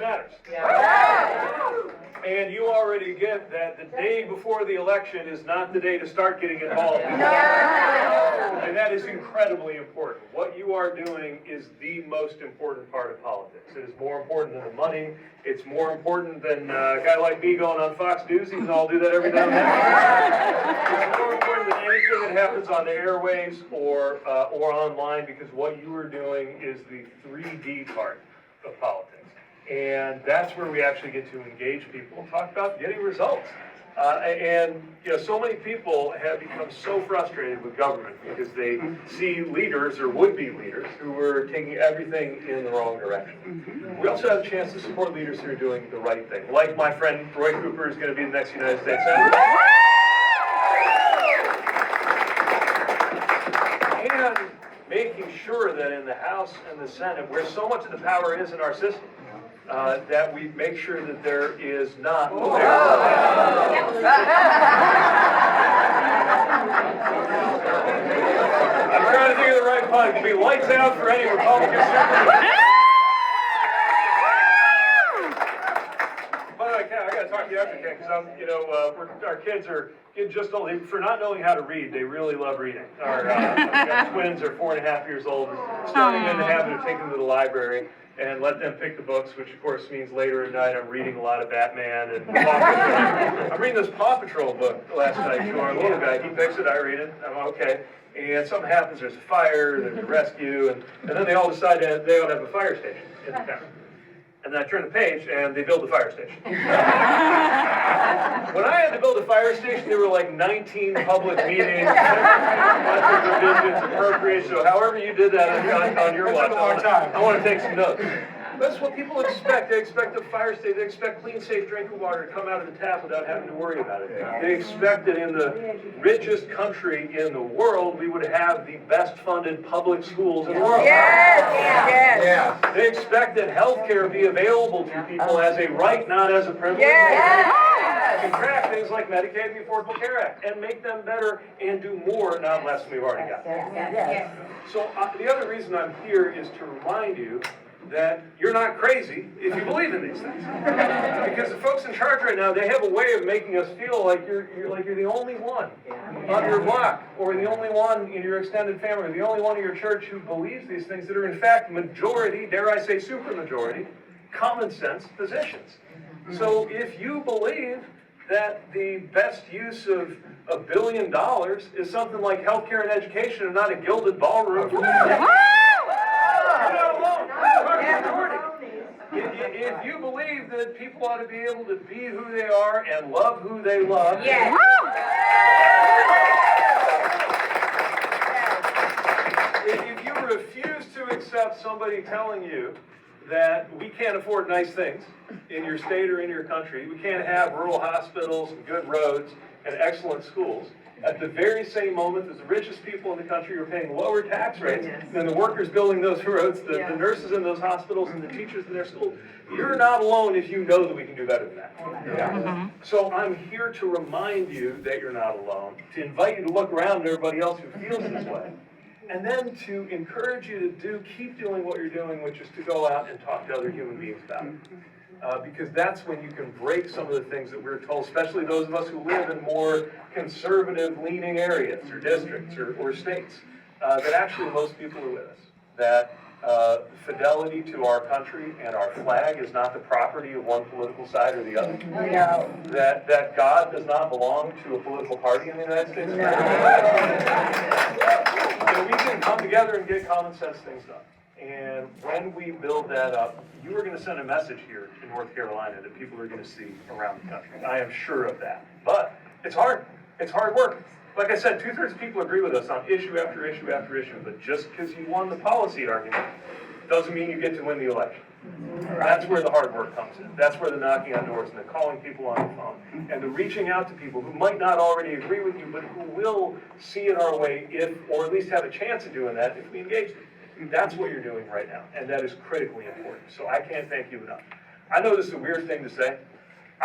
matters. And you already get that the day before the election is not the day to start getting involved. And that is incredibly important. What you are doing is the most important part of politics. It is more important than the money. It's more important than a guy like me going on Fox News, even though I'll do that every now and then. It's more important than anything that happens on the airwaves or online, because what you are doing is the 3D part of politics. And that's where we actually get to engage people and talk about getting results. And you know, so many people have become so frustrated with government because they see leaders or would-be leaders who are taking everything in the wrong direction. We also have a chance to support leaders who are doing the right thing. Like my friend Roy Cooper is going to be the next United States Senator. And making sure that in the House and the Senate, where so much of the power is in our system, that we make sure that there is not. I'm trying to think of the right pun. It could be lights out for any Republican senator. By the way, Ken, I got to talk to you after, Ken, because our kids are just old. For not knowing how to read, they really love reading. Our twins are 4.5 years old, starting in the habit of taking them to the library and let them pick the books, which of course means later at night I'm reading a lot of Batman and Paw Patrol. I'm reading this Paw Patrol book last night to our little guy. He picks it, I read it, I'm okay. And something happens, there's a fire, there's a rescue, and then they all decide that they all have a fire station in the town. And then I turn the page, and they build the fire station. When I had to build a fire station, there were like 19 public meetings, budget revisions, appropriations, so however you did that on your watch, I want to take some notes. That's what people expect. They expect a fire station. They expect clean, safe drinking water to come out of the tap without having to worry about it. They expect that in the richest country in the world, we would have the best funded public schools in the world. Yes. They expect that health care be available to people as a right, not as a privilege. And track things like Medicaid and the Affordable Care Act and make them better and do more, not less than we've already got. So the other reason I'm here is to remind you that you're not crazy if you believe in these things. Because the folks in charge right now, they have a way of making us feel like you're the only one on your block, or the only one in your extended family, or the only one in your church who believes these things that are in fact majority, dare I say supermajority, common sense positions. So if you believe that the best use of $1 billion is something like healthcare and education and not a gilded ballroom, you're not alone. If you believe that people ought to be able to be who they are and love who they love, if you refuse to accept somebody telling you that we can't afford nice things in your state or in your country, we can't have rural hospitals and good roads and excellent schools, at the very same moment as the richest people in the country are paying lower tax rates than the workers building those roads, the nurses in those hospitals, and the teachers in their schools, you're not alone if you know that we can do better than that. So I'm here to remind you that you're not alone, to invite you to look around at everybody else who feels this way, and then to encourage you to keep doing what you're doing, which is to go out and talk to other human beings about it. Because that's when you can break some of the things that we're told, especially those of us who live in more conservative-leaning areas or districts or states, that actually most people are with us. That fidelity to our country and our flag is not the property of one political side or the other. That God does not belong to a political party in the United States. So we can come together and get common sense things done. And when we build that up, you are going to send a message here in North Carolina that people are going to see around the country. I am sure of that. But it's hard. It's hard work. Like I said, 2/3 of people agree with us on issue after issue after issue. But just because you won the policy argument doesn't mean you get to win the election. That's where the hard work comes in. That's where the knocking on doors and the calling people on the phone and the reaching out to people who might not already agree with you, but who will see it our way if, or at least have a chance of doing that if we engage them. That's what you're doing right now, and that is critically important. So I can't thank you enough. I know this is a weird thing to say.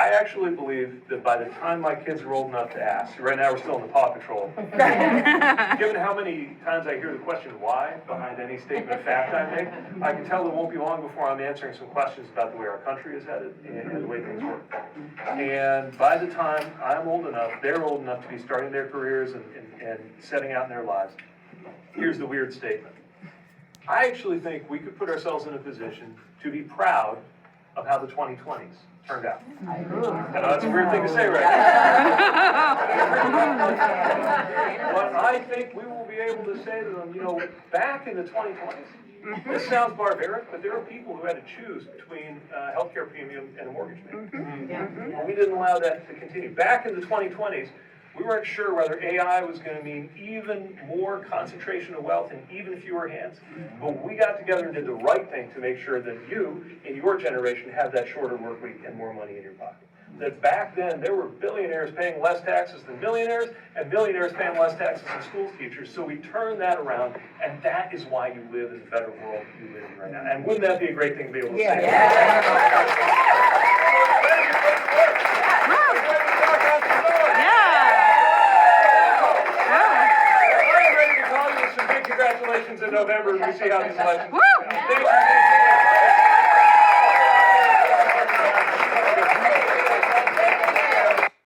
I actually believe that by the time my kids are old enough to ask, right now we're still in the Paw Patrol, given how many times I hear the question why behind any statement of fact I make, I can tell it won't be long before I'm answering some questions about the way our country is headed and the way things work. And by the time I'm old enough, they're old enough to be starting their careers and setting out in their lives, here's the weird statement. I actually think we could put ourselves in a position to be proud of how the 2020s turned out. I know that's a weird thing to say right now. But I think we will be able to say to them, back in the 2020s, this sounds barbaric, but there were people who had to choose between a healthcare premium and a mortgage payment. And we didn't allow that to continue. Back in the 2020s, we weren't sure whether AI was going to mean even more concentration of wealth in even fewer hands. But we got together and did the right thing to make sure that you, in your generation, have that shorter work week and more money in your pocket. That back then, there were billionaires paying less taxes than millionaires, and millionaires paying less taxes than school teachers. So we turned that around, and that is why you live in the better world you live in right now. And wouldn't that be a great thing to be able to say? Congratulations in November, and we see how these elections go. Thank you.